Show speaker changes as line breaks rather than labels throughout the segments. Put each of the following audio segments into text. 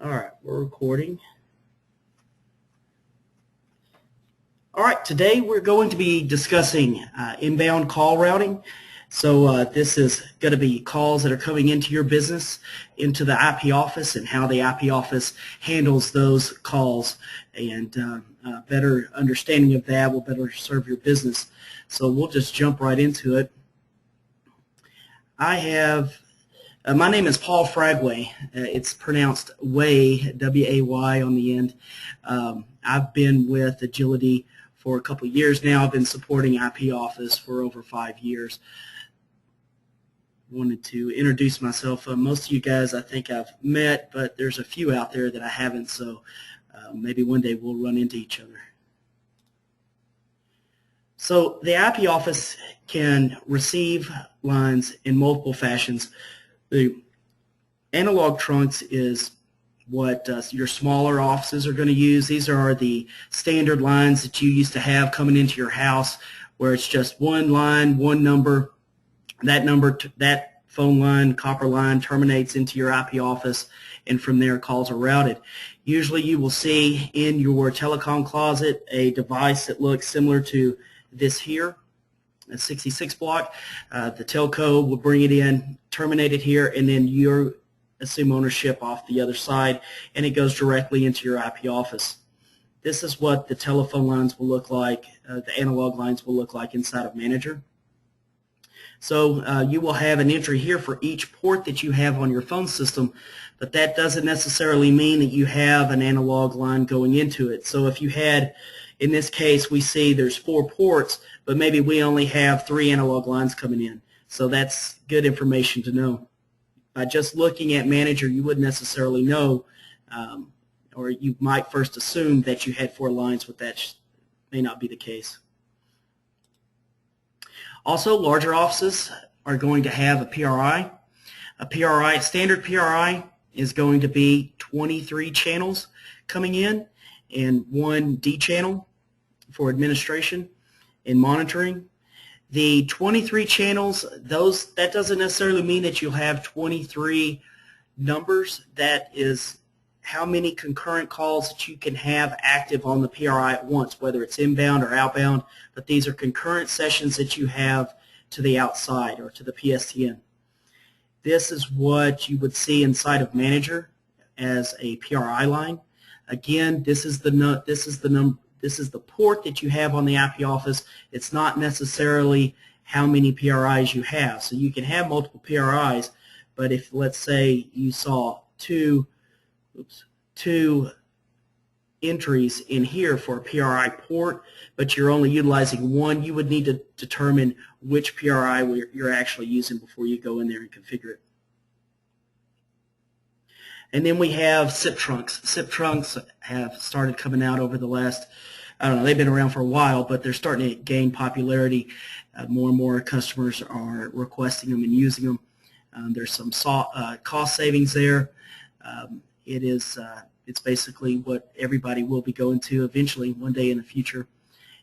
All right, we're recording. All right, today we're going to be discussing inbound call routing. So this is going to be calls that are coming into your business, into the IP office, and how the IP office handles those calls. And better understanding of that will better serve your business. So we'll just jump right into it. My name is Paul Fragway. It's pronounced Way, W-A-Y on the end. I've been with Agility for a couple of years now. I've been supporting IP Office for over 5 years. Wanted to introduce myself. Most of you guys I think I've met, but there's a few out there that I haven't, so maybe one day we'll run into each other. So the IP Office can receive lines in multiple fashions. The analog trunks is what your smaller offices are going to use. These are the standard lines that you used to have coming into your house, where it's just one line, one number. That phone line, copper line, terminates into your IP office, and from there calls are routed. Usually you will see in your telecom closet a device that looks similar to this here, a 66 block. The telco will bring it in, terminate it here, and then you assume ownership off the other side, and it goes directly into your IP office. This is what the telephone lines will look like, the analog lines will look like inside of Manager. So you will have an entry here for each port that you have on your phone system, but that doesn't necessarily mean that you have an analog line going into it. So if you had, in this case, we see there's 4 ports, but maybe we only have 3 analog lines coming in. So that's good information to know. By just looking at Manager, you wouldn't necessarily know, or you might first assume that you had 4 lines, but that may not be the case. Also, larger offices are going to have a PRI. A standard PRI is going to be 23 channels coming in and 1 D channel for administration and monitoring. The 23 channels, that doesn't necessarily mean that you'll have 23 numbers. That is how many concurrent calls that you can have active on the PRI at once, whether it's inbound or outbound, but these are concurrent sessions that you have to the outside or to the PSTN. This is what you would see inside of Manager as a PRI line. Again, this is the port that you have on the IP office. It's not necessarily how many PRIs you have. So you can have multiple PRIs, but if, let's say, you saw two entries in here for a PRI port, but you're only utilizing 1, you would need to determine which PRI you're actually using before you go in there and configure it. And then we have SIP trunks. SIP trunks have started coming out over the last, I don't know, they've been around for a while, but they're starting to gain popularity. More and more customers are requesting them and using them. There's some cost savings there. It's basically what everybody will be going to eventually one day in the future.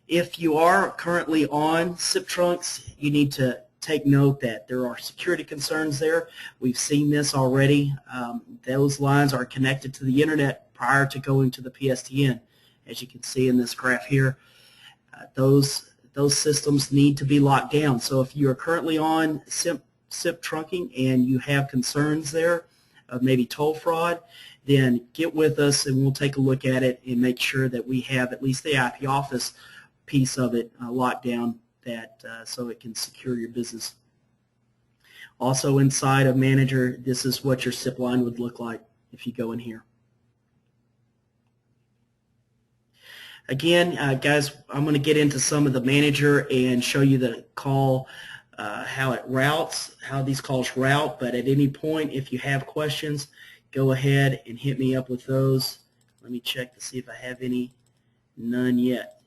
If you are currently on SIP trunks, you need to take note that there are security concerns there. We've seen this already. Those lines are connected to the internet prior to going to the PSTN. As you can see in this graph here, those systems need to be locked down. So if you are currently on SIP trunking and you have concerns there of maybe toll fraud, then get with us and we'll take a look at it and make sure that we have at least the IP office piece of it locked down, so it can secure your business. Also inside of Manager, this is what your SIP line would look like if you go in here. Again, guys, I'm going to get into some of the Manager and show you the call, how it routes, how these calls route, but at any point if you have questions, go ahead and hit me up with those. Let me check to see if I have any. None yet.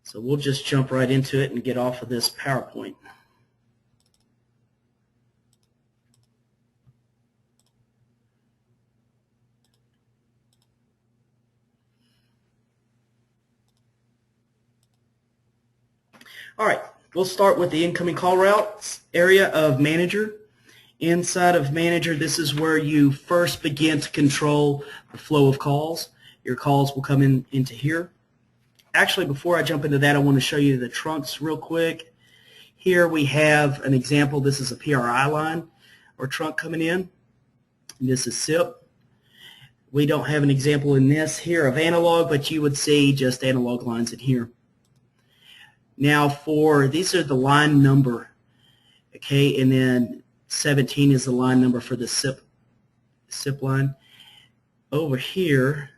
So we'll just jump right into it and get off of this PowerPoint. All right, we'll start with the incoming call routes area of Manager. Inside of Manager, this is where you first begin to control the flow of calls. Your calls will come into here. Actually, before I jump into that, I want to show you the trunks real quick. Here we have an example. This is a PRI line or trunk coming in. This is SIP. We don't have an example in this here of analog, but you would see just analog lines in here. Now these are the line number, okay, and then 17 is the line number for the SIP line. Over here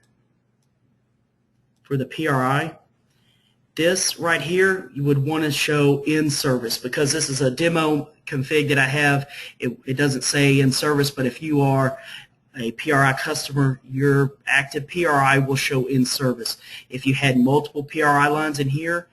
for the PRI, this right here you would want to show in service, because this is a demo config that I have. It doesn't say in service, but if you are a PRI customer, your active PRI will show in service. If you had multiple PRI lines in here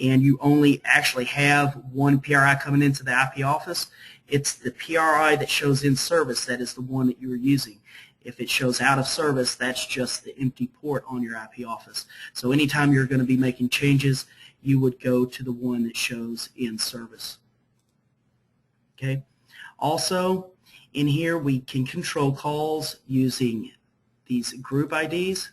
and you only actually have one PRI coming into the IP office, it's the PRI that shows in service that is the one that you are using. If it shows out of service, that's just the empty port on your IP office. So anytime you're going to be making changes, you would go to the one that shows in service. Okay. Also, in here we can control calls using these group IDs.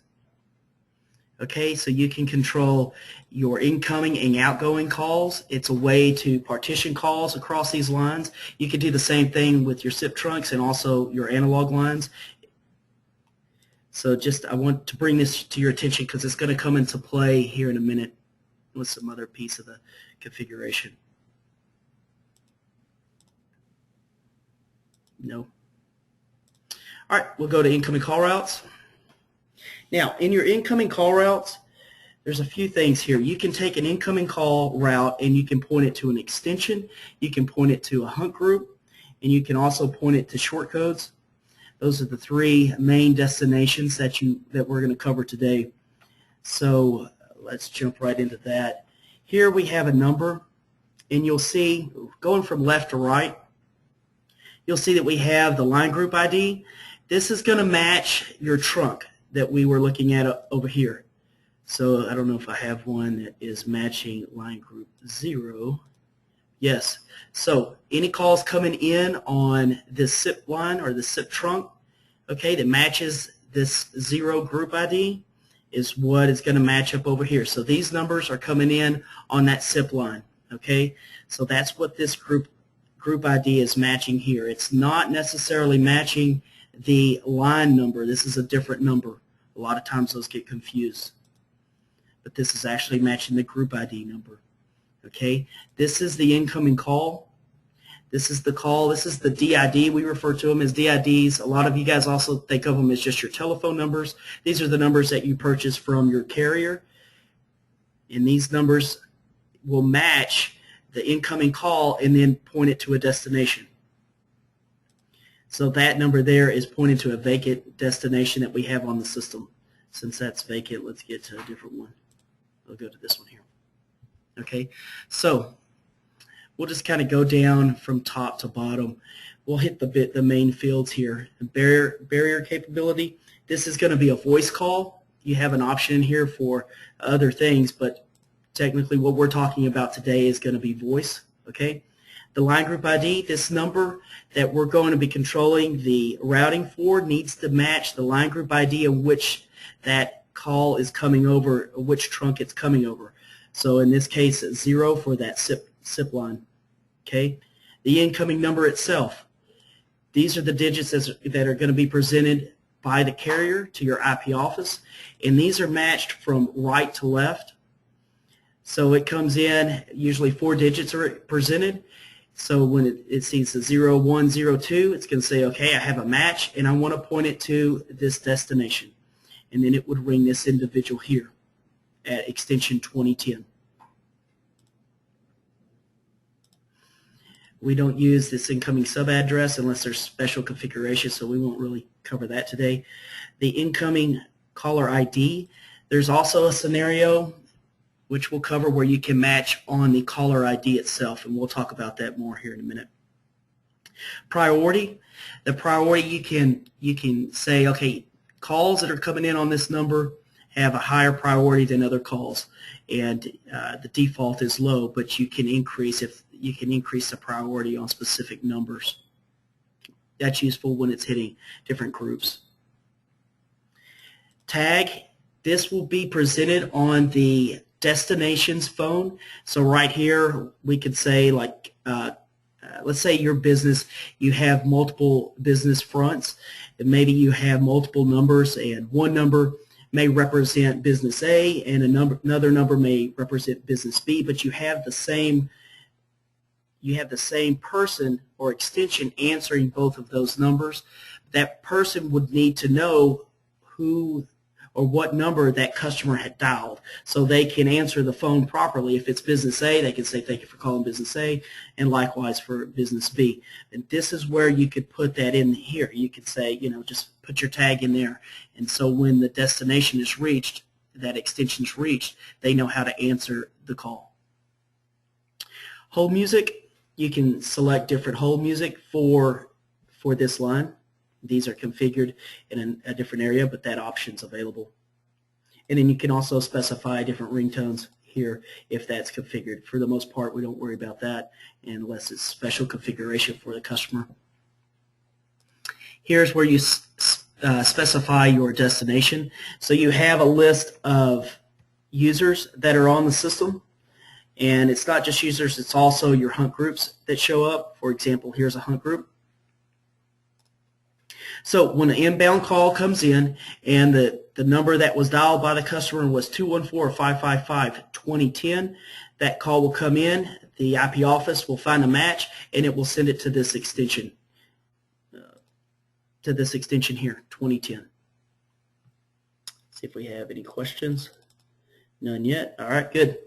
Okay, so you can control your incoming and outgoing calls. It's a way to partition calls across these lines. You can do the same thing with your SIP trunks and also your analog lines. So I want to bring this to your attention because it's going to come into play here in a minute with some other piece of the configuration. No. All right, we'll go to incoming call routes. Now, in your incoming call routes, there's a few things here. You can take an incoming call route and you can point it to an extension, you can point it to a hunt group, and you can also point it to short codes. Those are the three main destinations that we're going to cover today. So let's jump right into that. Here we have a number, and you'll see, going from left to right, you'll see that we have the line group ID. This is going to match your trunk that we were looking at over here. So I don't know if I have one that is matching line group 0. Yes. So any calls coming in on this SIP line or the SIP trunk, okay, that matches this 0 group ID is what is going to match up over here. So these numbers are coming in on that SIP line, okay? So that's what this group ID is matching here. It's not necessarily matching the line number. This is a different number. A lot of times those get confused. But this is actually matching the group ID number. Okay, this is the incoming call. This is the call. This is the DID. We refer to them as DIDs. A lot of you guys also think of them as just your telephone numbers. These are the numbers that you purchase from your carrier. And these numbers will match the incoming call and then point it to a destination. So that number there is pointing to a vacant destination that we have on the system. Since that's vacant, let's get to a different one. We'll go to this one here. Okay, so we'll just kind of go down from top to bottom. We'll hit the main fields here. Barrier capability. This is going to be a voice call. You have an option here for other things, but technically what we're talking about today is going to be voice. Okay. The line group ID, this number that we're going to be controlling the routing for, needs to match the line group ID in which that call is coming over, which trunk it's coming over. So in this case, it's 0 for that SIP line. Okay. The incoming number itself. These are the digits that are going to be presented by the carrier to your IP office, and these are matched from right to left. So it comes in, usually 4 digits are presented. So when it sees the 0, 1, 0, 2, it's going to say, okay, I have a match, and I want to point it to this destination. And then it would ring this individual here at extension 2010. We don't use this incoming subaddress unless there's special configuration, so we won't really cover that today. The incoming caller ID, there's also a scenario which we'll cover where you can match on the caller ID itself, and we'll talk about that more here in a minute. Priority, the priority you can say, okay, calls that are coming in on this number have a higher priority than other calls, and the default is low, but you can increase the priority on specific numbers. that's useful when it's hitting different groups. Tag, this will be presented on the destination's phone. So right here, we could say like, let's say your business, you have multiple business fronts, and maybe you have multiple numbers, and one number may represent business A, and another number may represent business B, but you have the same person or extension answering both of those numbers. That person would need to know who or what number that customer had dialed so they can answer the phone properly. If it's business A, they can say thank you for calling business A, and likewise for business B. And this is where you could put that in here. You could say, just put your tag in there. And so when the destination is reached, that extension is reached, they know how to answer the call. Hold music, you can select different hold music for this line. These are configured in a different area, but that option's available. And then you can also specify different ringtones here if that's configured. For the most part, we don't worry about that unless it's special configuration for the customer. Here's where you specify your destination. So you have a list of users that are on the system. And it's not just users, it's also your hunt groups that show up. For example, here's a hunt group. So when an inbound call comes in and the number that was dialed by the customer was 214-555-2010, that call will come in, the IP office will find a match, and it will send it to this extension here, 2010. See if we have any questions. None yet. All right, good.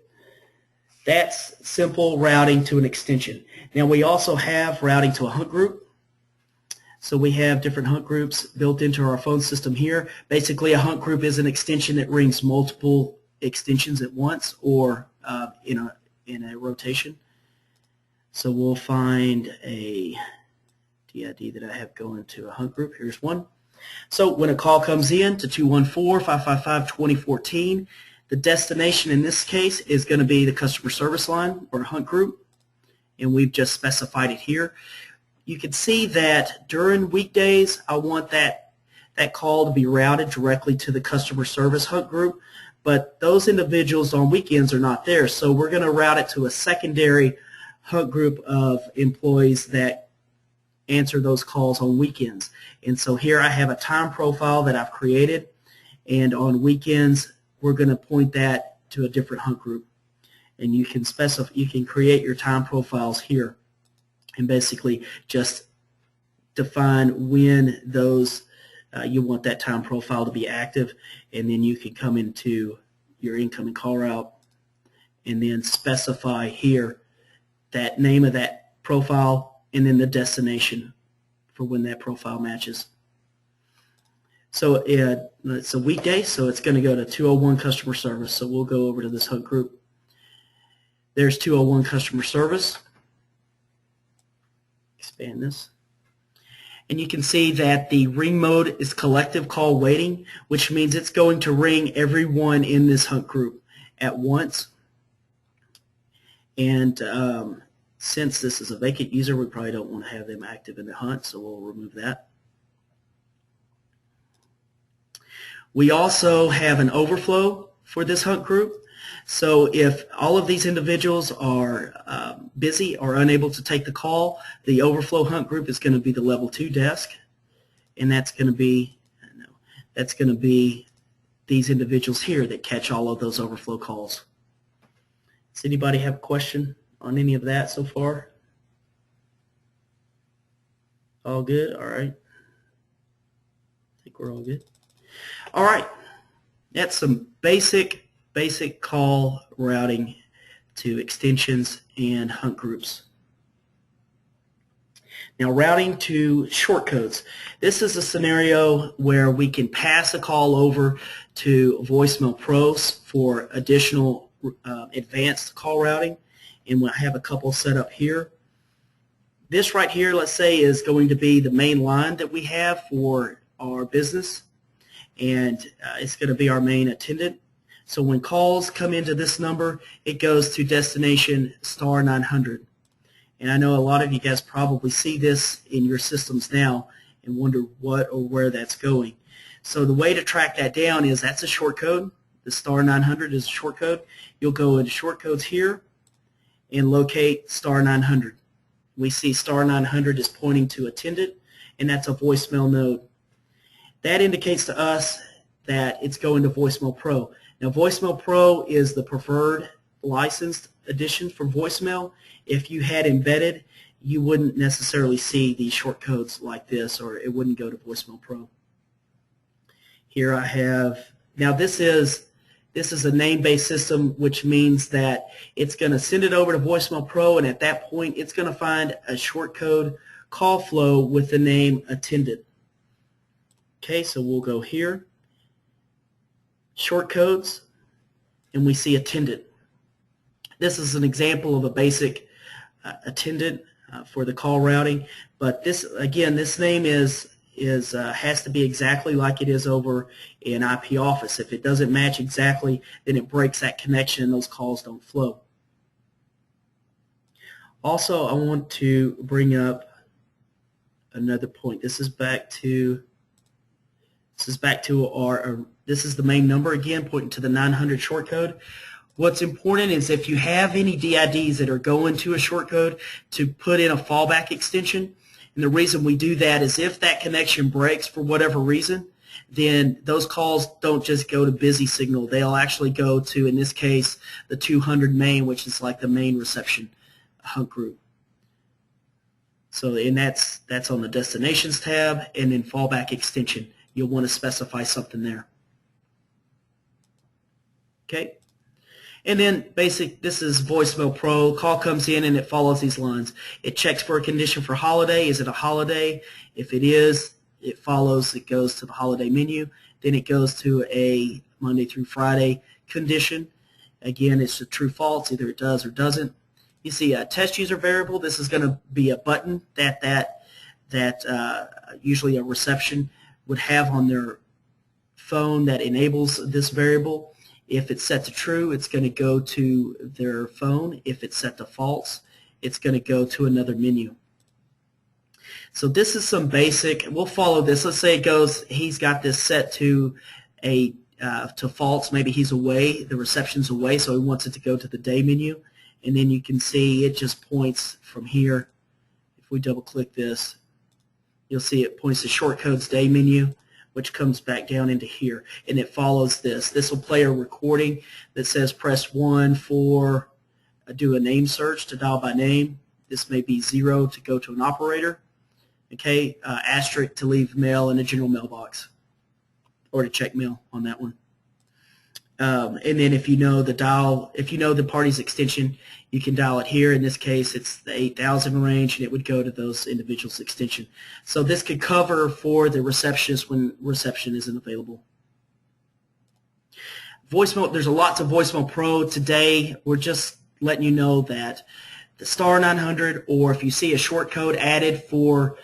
That's simple routing to an extension. Now we also have routing to a hunt group. So we have different hunt groups built into our phone system here. Basically, a hunt group is an extension that rings multiple extensions at once or in a rotation. So we'll find a DID that I have going to a hunt group. Here's one. So when a call comes in to 214-555-2014, the destination in this case is going to be the customer service line or hunt group, and we've just specified it here. You can see that during weekdays, I want that call to be routed directly to the customer service hunt group, but those individuals on weekends are not there, so we're going to route it to a secondary hunt group of employees that answer those calls on weekends. And so here I have a time profile that I've created, and on weekends, we're going to point that to a different hunt group. And you can create your time profiles here and basically just define when those you want that time profile to be active, and then you can come into your incoming call route and then specify here that name of that profile and then the destination for when that profile matches. So it's a weekday, so it's going to go to 201 customer service. So we'll go over to this hunt group. There's 201 customer service. Expand this. And you can see that the ring mode is collective call waiting, which means it's going to ring everyone in this hunt group at once. And since this is a vacant user, we probably don't want to have them active in the hunt, so we'll remove that. We also have an overflow for this hunt group. So if all of these individuals are busy or unable to take the call, the overflow hunt group is going to be the level 2 desk, and that's going to be these individuals here that catch all of those overflow calls. Does anybody have a question on any of that so far? All good? All right. I think we're all good. All right. That's some basic call routing to extensions and hunt groups. Now, routing to shortcodes. This is a scenario where we can pass a call over to Voicemail Pros for additional advanced call routing, and we'll have a couple set up here. This right here, let's say, is going to be the main line that we have for our business, and it's going to be our main attendant. So when calls come into this number, it goes to destination *900. And I know a lot of you guys probably see this in your systems now and wonder what or where that's going. So the way to track that down is that's a short code. The star 900 is a short code. You'll go into short codes here and locate star 900. We see star 900 is pointing to Attendant, and that's a voicemail node. That indicates to us that it's going to Voicemail Pro. Now, Voicemail Pro is the preferred licensed edition for voicemail. If you had embedded, you wouldn't necessarily see these short codes like this, or it wouldn't go to Voicemail Pro. Here I have, now this is a name-based system, which means that it's going to send it over to Voicemail Pro, and at that point it's going to find a short code call flow with the name Attendant. Okay, so we'll go here, short codes, and we see Attendant. This is an example of a basic Attendant for the call routing, but this, again, this name has to be exactly like it is over in IP Office. If it doesn't match exactly, then it breaks that connection and those calls don't flow. Also, I want to bring up another point. This is back to our this is the main number again, pointing to the 900 short code. What's important is if you have any DIDs that are going to a short code, to put in a fallback extension. And the reason we do that is if that connection breaks for whatever reason, then those calls don't just go to busy signal. They'll actually go to, in this case, the 200 main, which is like the main reception hunt group. So, and that's on the Destinations tab, and then fallback extension. You'll want to specify something there. Okay. And then this is Voicemail Pro. Call comes in and it follows these lines. It checks for a condition for holiday. Is it a holiday? If it is, it follows. It goes to the holiday menu. Then it goes to a Monday through Friday condition. Again, it's a true false. Either it does or doesn't. You see a test user variable. This is going to be a button that usually a reception would have on their phone that enables this variable. If it's set to true, it's going to go to their phone. If it's set to false, it's going to go to another menu. So this is some basic. We'll follow this. Let's say it goes. He's got this set to to false. Maybe he's away. The reception's away, so he wants it to go to the day menu. And then you can see it just points from here. If we double-click this, you'll see it points to short codes day menu, which comes back down into here, and it follows this. This will play a recording that says press 1 for do a name search to dial by name. This may be 0 to go to an operator. Okay, asterisk to leave mail in a general mailbox, or to check mail on that one. And then if you know the party's extension, you can dial it here. In this case, it's the 8,000 range, and it would go to those individuals' extension. So this could cover for the receptionist when reception isn't available. Voicemail, there's lots of Voicemail Pro today. We're just letting you know that the star 900, or if you see a short code added for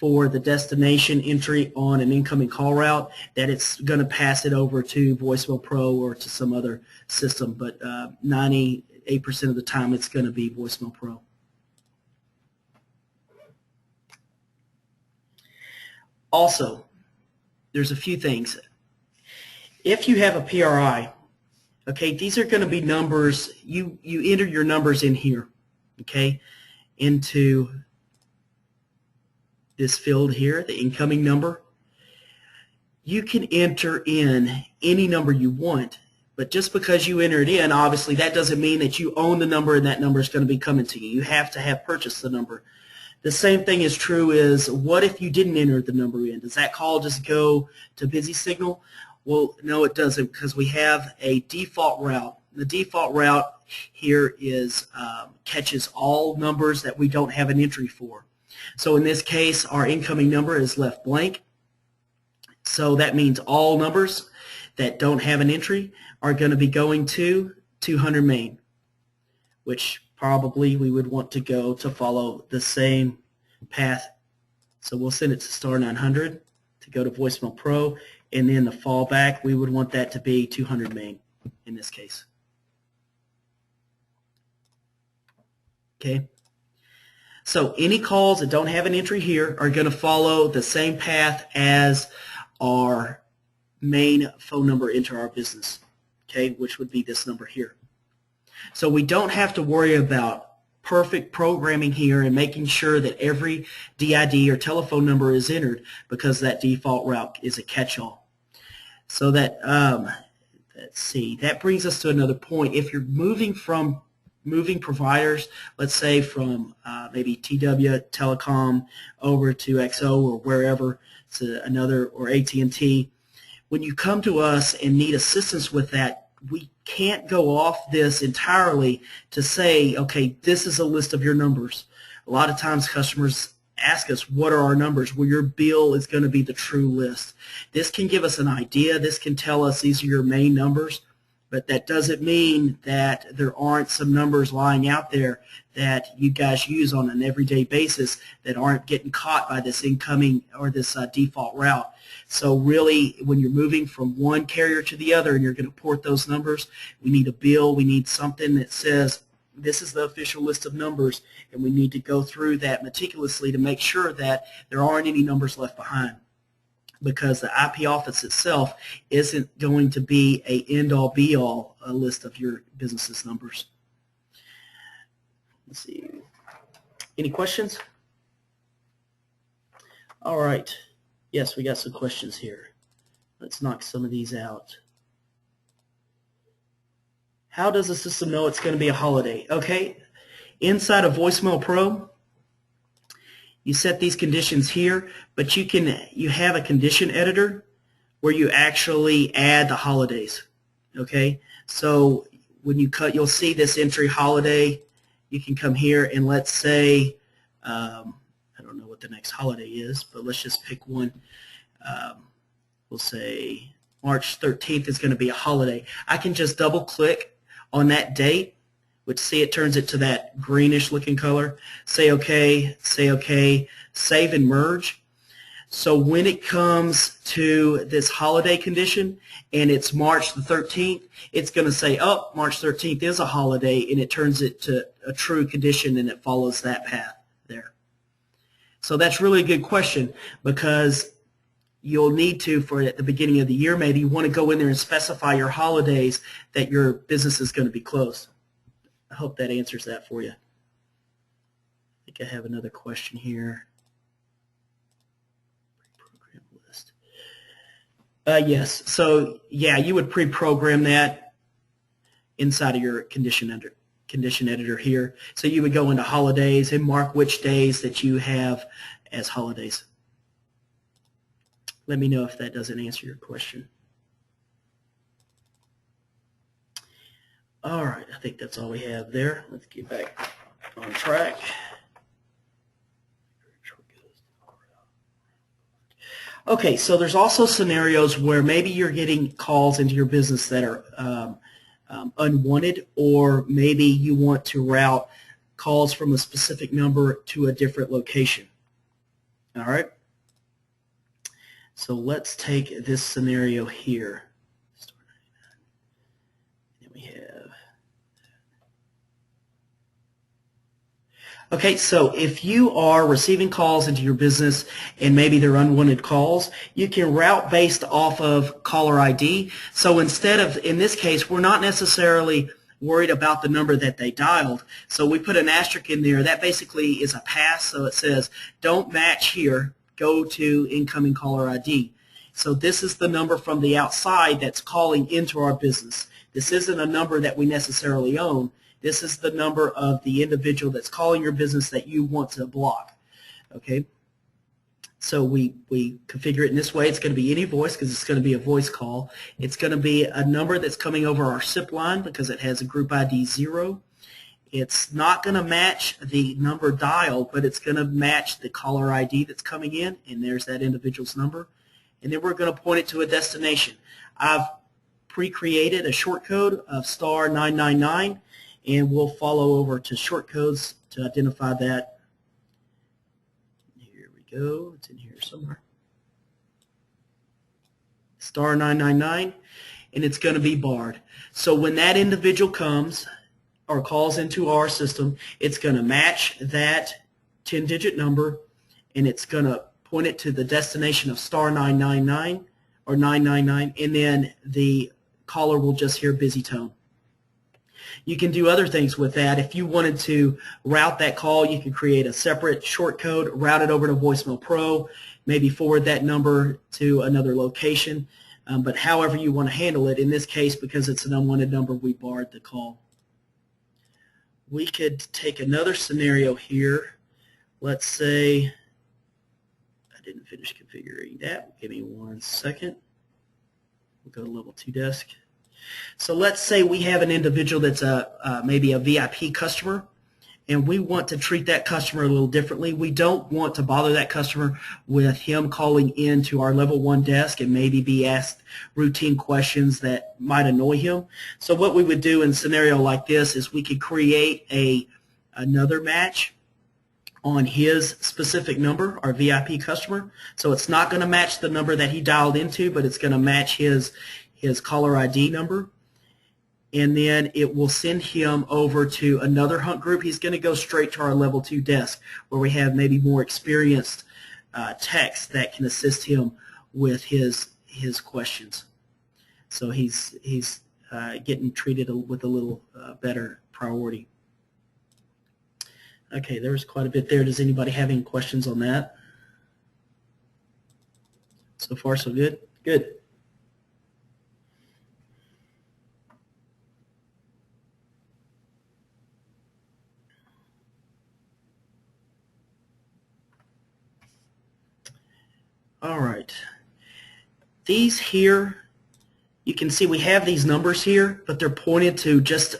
the destination entry on an incoming call route, that it's going to pass it over to Voicemail Pro or to some other system, but 98% of the time it's going to be Voicemail Pro. Also, there's a few things. If you have a PRI, okay, these are going to be numbers. You enter your numbers in here, okay, into this field here, the incoming number. You can enter in any number you want, but just because you enter it in, obviously that doesn't mean that you own the number and that number is going to be coming to you. You have to have purchased the number. The same thing is true is, what if you didn't enter the number in? Does that call just go to busy signal? Well, no, it doesn't, because we have a default route. The default route here is catches all numbers that we don't have an entry for. So in this case, our incoming number is left blank. So that means all numbers that don't have an entry are going to be going to 200 main, which probably we would want to go to follow the same path. So we'll send it to star 900 to go to Voicemail Pro, and then the fallback, we would want that to be 200 main in this case. Okay. So any calls that don't have an entry here are going to follow the same path as our main phone number into our business, okay, which would be this number here. So we don't have to worry about perfect programming here and making sure that every DID or telephone number is entered, because that default route is a catch-all. So that, let's see, that brings us to another point. If you're moving providers, let's say from maybe TW Telecom over to XO or wherever, to another, or AT&T, when you come to us and need assistance with that, we can't go off this entirely to say, okay, this is a list of your numbers. A lot of times customers ask us, what are our numbers? Well, your bill is going to be the true list. This can give us an idea. This can tell us these are your main numbers, but that doesn't mean that there aren't some numbers lying out there that you guys use on an everyday basis that aren't getting caught by this incoming or this default route. So really, when you're moving from one carrier to the other and you're going to port those numbers, we need a bill. We need something that says this is the official list of numbers, and we need to go through that meticulously to make sure that there aren't any numbers left behind, because the IP office itself isn't going to be a end-all be-all list of your business's numbers. Let's see. Any questions? All right. Yes, we got some questions here. Let's knock some of these out. How does the system know it's going to be a holiday? Okay, inside of Voicemail Pro, you set these conditions here, but you have a condition editor where you actually add the holidays. Okay, so when you cut, you'll see this entry holiday. You can come here and let's say, I don't know what the next holiday is, but let's just pick one. We'll say March 13th is going to be a holiday. I can just double click on that date, which, see, it turns it to that greenish looking color. Say OK, save and merge. So when it comes to this holiday condition and it's March the 13th, it's going to say, oh, March 13th is a holiday, and it turns it to a true condition and it follows that path there. So that's really a good question, because you'll need to, for at the beginning of the year, maybe you want to go in there and specify your holidays that your business is going to be closed. I hope that answers that for you. I think I have another question here. Pre-program list. Yes. So yeah, you would pre-program that inside of your condition editor here. So you would go into holidays and mark which days that you have as holidays. Let me know if that doesn't answer your question. All right, I think that's all we have there. Let's get back on track. Okay, so there's also scenarios where maybe you're getting calls into your business that are unwanted, or maybe you want to route calls from a specific number to a different location. All right. So let's take this scenario here. And we have. Okay, so if you are receiving calls into your business and maybe they're unwanted calls, you can route based off of caller ID. So instead of, in this case, we're not necessarily worried about the number that they dialed. So we put an asterisk in there. That basically is a pass. So it says, don't match here. Go to incoming caller ID. So this is the number from the outside that's calling into our business. This isn't a number that we necessarily own. This is the number of the individual that's calling your business that you want to block. Okay? So we configure it in this way. It's going to be any voice because it's going to be a voice call. It's going to be a number that's coming over our SIP line because it has a group ID 0. It's not going to match the number dialed, but it's going to match the caller ID that's coming in, and there's that individual's number. And then we're going to point it to a destination. I've pre-created a short code of *999, and we'll follow over to short codes to identify that. Here we go. It's in here somewhere. *999, and it's going to be barred. So when that individual comes or calls into our system, it's going to match that 10-digit number, and it's going to point it to the destination of *999 or 999, and then the caller will just hear busy tone. You can do other things with that. If you wanted to route that call, you can create a separate short code, route it over to Voicemail Pro, maybe forward that number to another location. But however you want to handle it, in this case, because it's an unwanted number, we barred the call. We could take another scenario here. Let's say, I didn't finish configuring that. Give me 1 second. We'll go to level 2 desk. So let's say we have an individual that's maybe a VIP customer, and we want to treat that customer a little differently. We don't want to bother that customer with him calling into our level 1 desk and maybe be asked routine questions that might annoy him. So what we would do in a scenario like this is we could create another match on his specific number, our VIP customer. So it's not going to match the number that he dialed into, but it's going to match his caller ID number. And then it will send him over to another hunt group. He's going to go straight to our level 2 desk where we have maybe more experienced techs that can assist him with his questions. So he's getting treated with a little better priority. Okay, there was quite a bit there. Does anybody have any questions on that? So far, so good? Good. All right. These here, you can see we have these numbers here, but they're pointed to just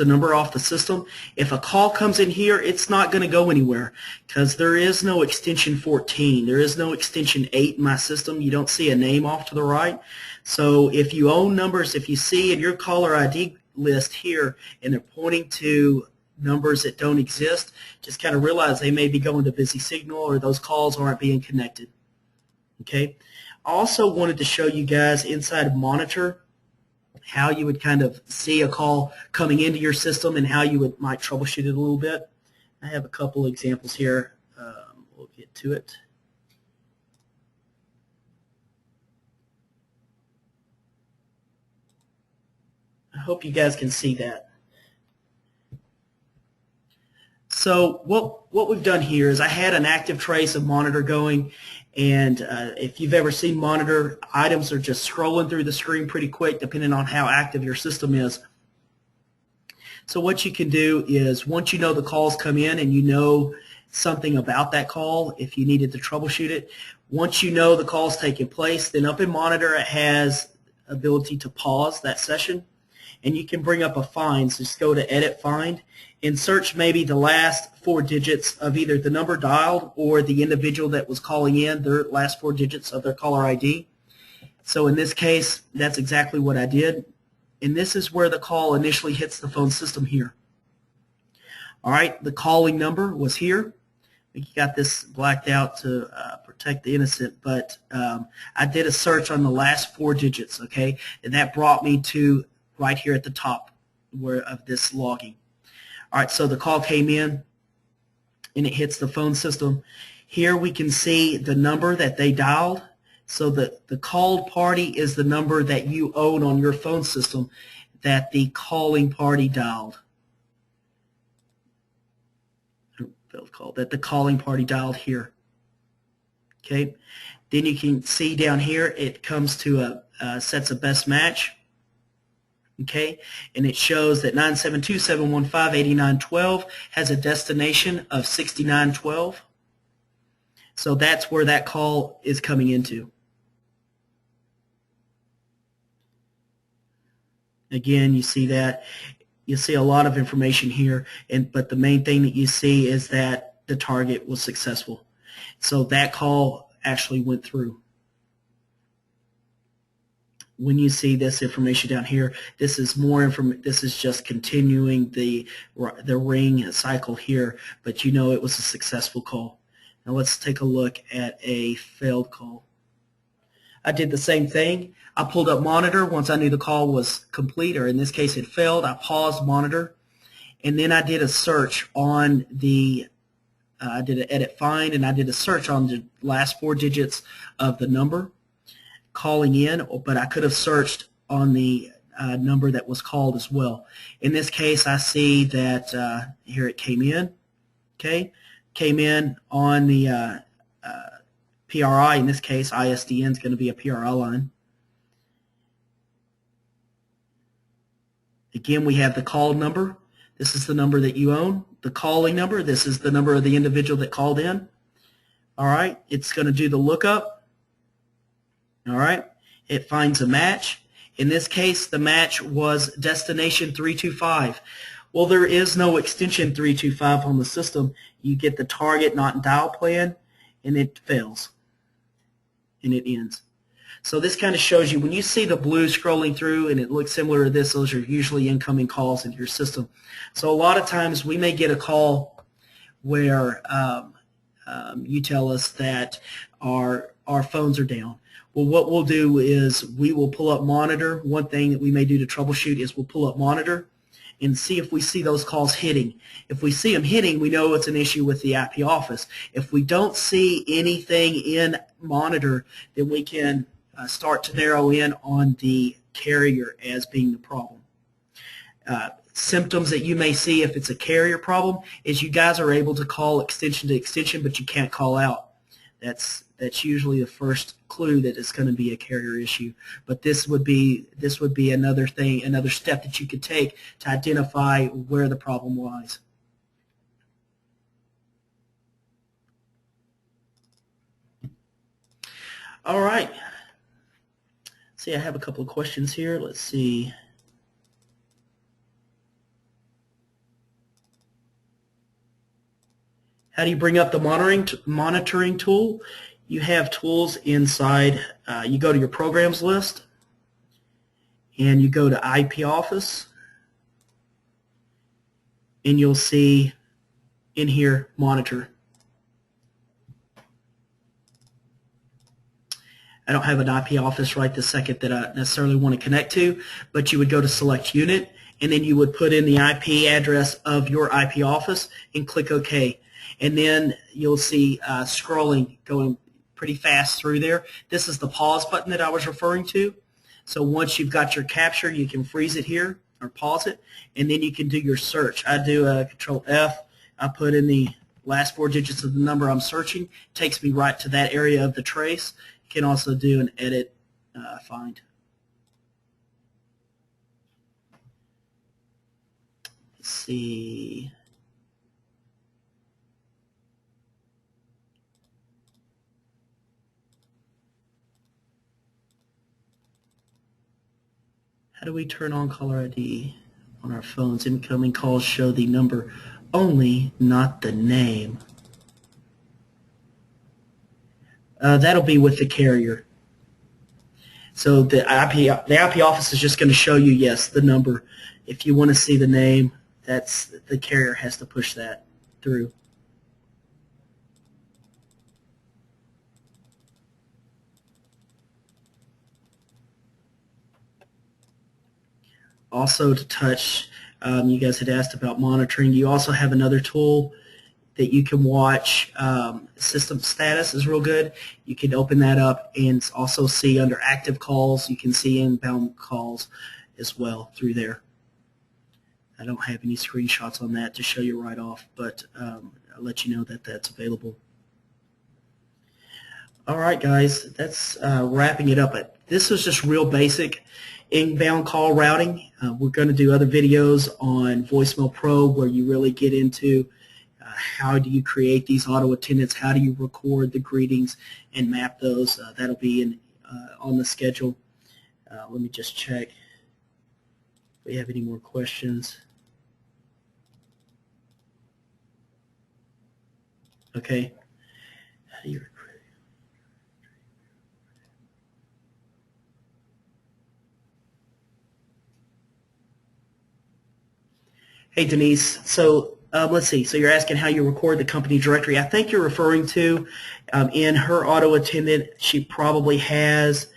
a number off the system. If a call comes in here, it's not going to go anywhere because there is no extension 14. There is no extension 8 in my system. You don't see a name off to the right. So if you own numbers, if you see in your caller ID list here and they're pointing to numbers that don't exist, just kind of realize they may be going to busy signal or those calls aren't being connected. Okay. I also wanted to show you guys inside of Monitor how you would kind of see a call coming into your system and how you might troubleshoot it a little bit. I have a couple examples here. We'll get to it. I hope you guys can see that. So what we've done here is I had an active trace of Monitor going, and if you've ever seen Monitor, items are just scrolling through the screen pretty quick depending on how active your system is. So what you can do is once you know the calls come in and you know something about that call, if you needed to troubleshoot it, once you know the call's taking place, then up in Monitor it has ability to pause that session. And you can bring up a find, so just go to Edit Find and search maybe the last 4 digits of either the number dialed or the individual that was calling in, their last 4 digits of their caller ID. So in this case, that's exactly what I did. And this is where the call initially hits the phone system here. All right, the calling number was here. We got this blacked out to protect the innocent, but I did a search on the last 4 digits, okay, and that brought me to right here at the top of this logging. All right, so the call came in and it hits the phone system. Here we can see the number that they dialed. So the called party is the number that you own on your phone system that the calling party dialed. That the calling party dialed here. Okay. Then you can see down here it comes to sets a best match. Okay, and it shows that 972-715-8912 has a destination of 6912. So that's where that call is coming into. Again, you see that. You see a lot of information here, but the main thing that you see is that the target was successful. So that call actually went through. When you see this information down here, this is more information. This is just continuing the ring cycle here, but you know it was a successful call. Now let's take a look at a failed call. I did the same thing. I pulled up Monitor once I knew the call was complete, or in this case it failed. I paused Monitor, and then I did a search on the I did an edit find, and I did a search on the last 4 digits of the number calling in, but I could have searched on the number that was called as well. In this case, I see that here it came in. Okay, came in on the PRI. In this case, ISDN is going to be a PRI line. Again, we have the call number. This is the number that you own. The calling number, this is the number of the individual that called in. All right, it's going to do the lookup. All right, it finds a match. In this case, the match was destination 325. Well, there is no extension 325 on the system. You get the target not dial plan, and it fails, and it ends. So this kind of shows you when you see the blue scrolling through and it looks similar to this, those are usually incoming calls into your system. So a lot of times we may get a call where you tell us that our phones are down. Well, what we'll do is we will pull up Monitor. One thing that we may do to troubleshoot is we'll pull up Monitor and see if we see those calls hitting. If we see them hitting, we know it's an issue with the IP office. If we don't see anything in Monitor, then we can start to narrow in on the carrier as being the problem. Symptoms that you may see if it's a carrier problem is you guys are able to call extension to extension, but you can't call out. That's usually the first clue that it's going to be a carrier issue. But this would be another thing, another step that you could take to identify where the problem lies. All right. See, I have a couple of questions here. Let's see. How do you bring up the monitoring tool? You have tools inside. You go to your programs list, and you go to IP Office, and you'll see in here Monitor. I don't have an IP Office right this second that I necessarily want to connect to, but you would go to Select Unit, and then you would put in the IP address of your IP Office and click OK. And then you'll see scrolling going pretty fast through there. This is the pause button that I was referring to. So once you've got your capture, you can freeze it here or pause it, and then you can do your search. I do a Control F. I put in the last 4 digits of the number I'm searching. It takes me right to that area of the trace. You can also do an edit find. Let's see. How do we turn on caller ID on our phones? Incoming calls show the number only, not the name. That'll be with the carrier. So the IP office is just going to show you, yes, the number. If you want to see the name, that's the carrier has to push that through. Also to touch, you guys had asked about monitoring. You also have another tool that you can watch. System status is real good. You can open that up and also see under active calls. You can see inbound calls as well through there. I don't have any screenshots on that to show you right off, but I'll let you know that that's available. All right, guys, that's wrapping it up. This was just real basic inbound call routing. We're going to do other videos on Voicemail Pro where you really get into how do you create these auto attendants, how do you record the greetings and map those. That'll be on the schedule. Let me just check if we have any more questions. Okay. How do you recruit? Hey, Denise. So let's see. So you're asking how you record the company directory. I think you're referring to in her auto attendant, she probably has,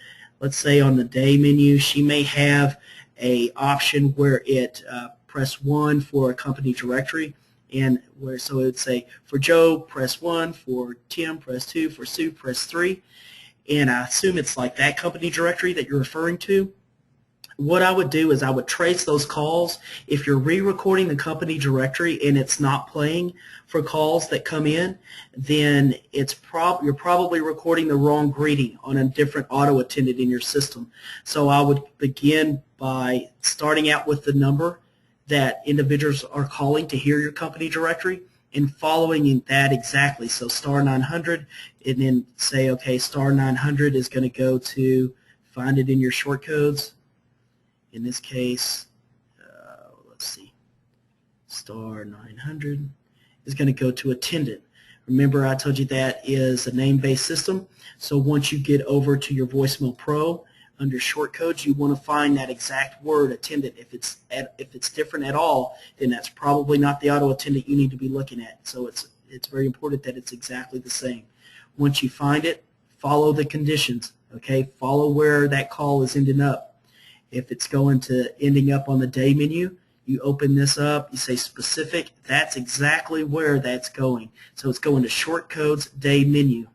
let's say on the day menu, she may have a option where it press 1 for a company directory, And so it would say, for Joe, press 1, for Tim, press 2, for Sue, press 3. And I assume it's like that company directory that you're referring to. What I would do is I would trace those calls. If you're re-recording the company directory and it's not playing for calls that come in, then you're probably recording the wrong greeting on a different auto attendant in your system. So I would begin by starting out with the number that individuals are calling to hear your company directory and following that exactly. So star 900, and then say, okay, star 900 is going to go to find it in your short codes. In this case, let's see, star 900 is going to go to Attendant. Remember, I told you that is a name-based system. So once you get over to your Voicemail Pro, under short codes, you want to find that exact word, Attendant. If it's different at all, then that's probably not the auto attendant you need to be looking at. So it's very important that it's exactly the same. Once you find it, follow the conditions. Okay, follow where that call is ending up. If it's going to ending up on the day menu, you open this up, you say specific, that's exactly where that's going. So it's going to short codes day menu.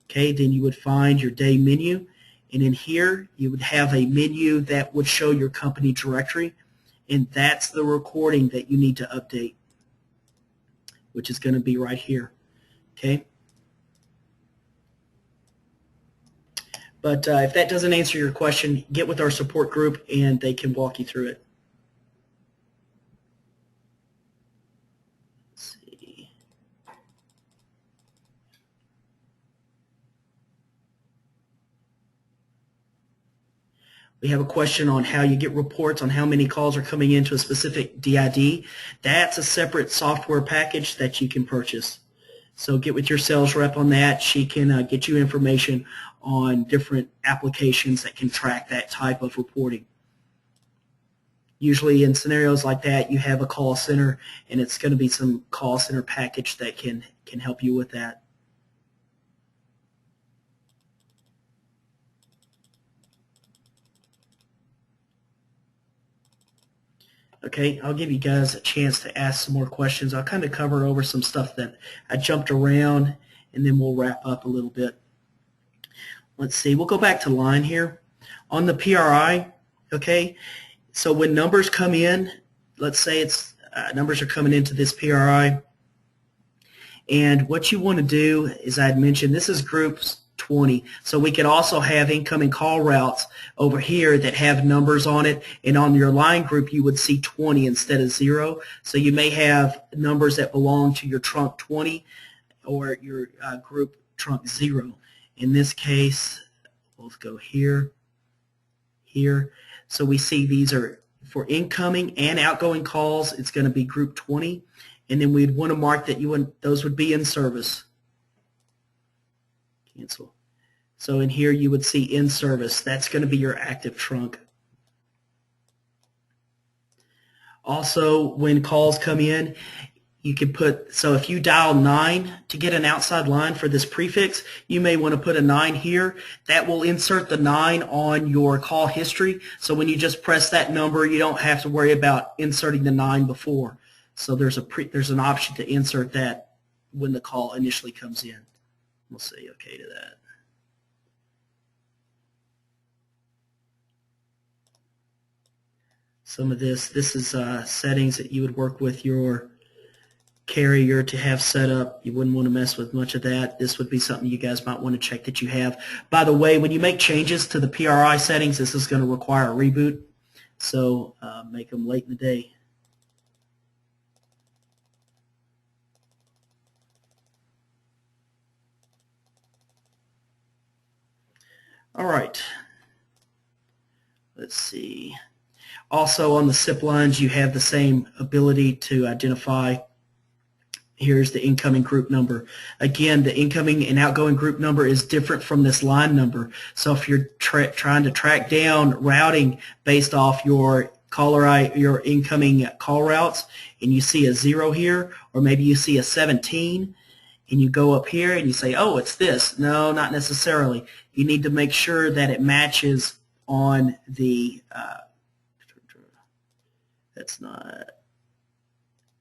Okay, then you would find your day menu, and in here you would have a menu that would show your company directory, and that's the recording that you need to update, which is going to be right here. Okay. But if that doesn't answer your question, get with our support group and they can walk you through it. Let's see. We have a question on how you get reports on how many calls are coming into a specific DID. That's a separate software package that you can purchase. So get with your sales rep on that. She can get you information on different applications that can track that type of reporting. Usually in scenarios like that, you have a call center, and it's going to be some call center package that can help you with that. Okay, I'll give you guys a chance to ask some more questions. I'll kind of cover over some stuff that I jumped around, and then we'll wrap up a little bit. Let's see, we'll go back to line here. On the PRI, okay, so when numbers come in, let's say it's numbers are coming into this PRI, and what you want to do is, I'd mentioned, this is groups 20. So we could also have incoming call routes over here that have numbers on it, and on your line group you would see 20 instead of 0. So you may have numbers that belong to your trunk 20 or your group trunk 0. In this case, we'll go here, here. So we see these are for incoming and outgoing calls. It's going to be group 20, and then we'd want to mark that those would be in service. Cancel. So in here you would see in service. That's going to be your active trunk. Also, when calls come in, you can put, so if you dial 9 to get an outside line for this prefix, you may want to put a 9 here. That will insert the 9 on your call history. So when you just press that number, you don't have to worry about inserting the 9 before. So there's an option to insert that when the call initially comes in. We'll say okay to that. Some of this is settings that you would work with your carrier to have set up. You wouldn't want to mess with much of that. This would be something you guys might want to check that you have. By the way, when you make changes to the PRI settings, this is going to require a reboot. So make them late in the day. All right. Let's see. Also on the SIP lines, you have the same ability to identify. Here's the incoming group number. Again, the incoming and outgoing group number is different from this line number. So if you're trying to track down routing based off your your incoming call routes, and you see a 0 here, or maybe you see a 17, and you go up here and you say, oh, it's this. No, not necessarily. You need to make sure that it matches on the, that's not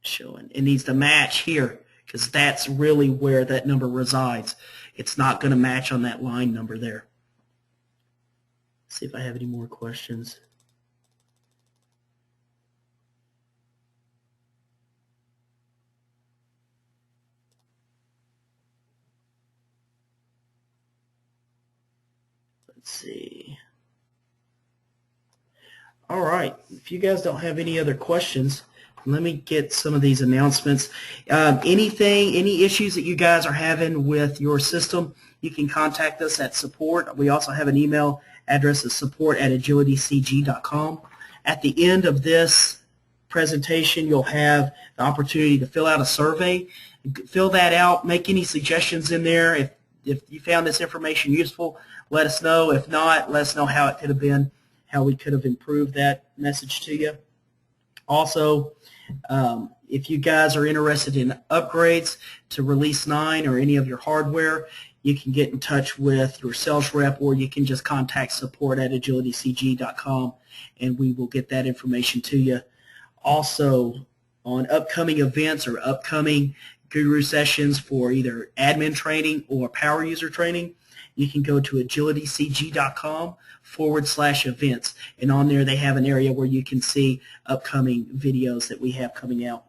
showing. It needs to match here because that's really where that number resides. It's not going to match on that line number there. Let's see if I have any more questions. Let's see. All right. If you guys don't have any other questions, let me get some of these announcements. Any issues that you guys are having with your system, you can contact us at support. We also have an email address of support@agilitycg.com. At the end of this presentation, you'll have the opportunity to fill out a survey. Fill that out. Make any suggestions in there. If you found this information useful, let us know. If not, let us know how it could have been, how we could have improved that message to you. Also, if you guys are interested in upgrades to Release 9 or any of your hardware, you can get in touch with your sales rep, or you can just contact support@agilitycg.com, and we will get that information to you. Also, on upcoming events or upcoming Guru sessions for either admin training or power user training, you can go to agilitycg.com/events, and on there they have an area where you can see upcoming videos that we have coming out.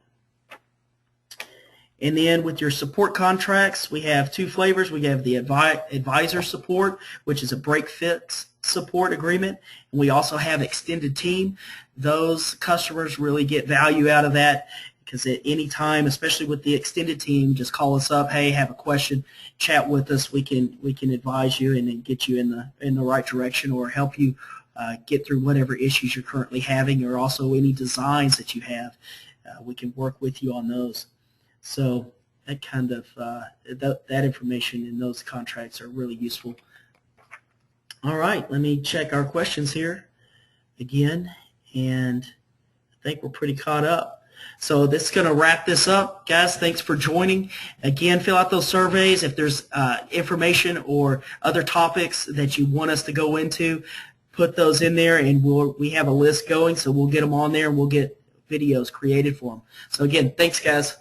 And then with your support contracts, we have two flavors. We have the advisor support, which is a break-fix support agreement, and we also have extended team. Those customers really get value out of that, because at any time, especially with the extended team, just call us up. Hey, have a question, chat with us. We can advise you and then get you in the right direction, or help you get through whatever issues you're currently having, or also any designs that you have. We can work with you on those. So that kind of that information in those contracts are really useful. All right, let me check our questions here again, and I think we're pretty caught up. So this is going to wrap this up. Guys, thanks for joining. Again, fill out those surveys. If there's information or other topics that you want us to go into, put those in there, and we have a list going, so we'll get them on there, and we'll get videos created for them. So again, thanks, guys.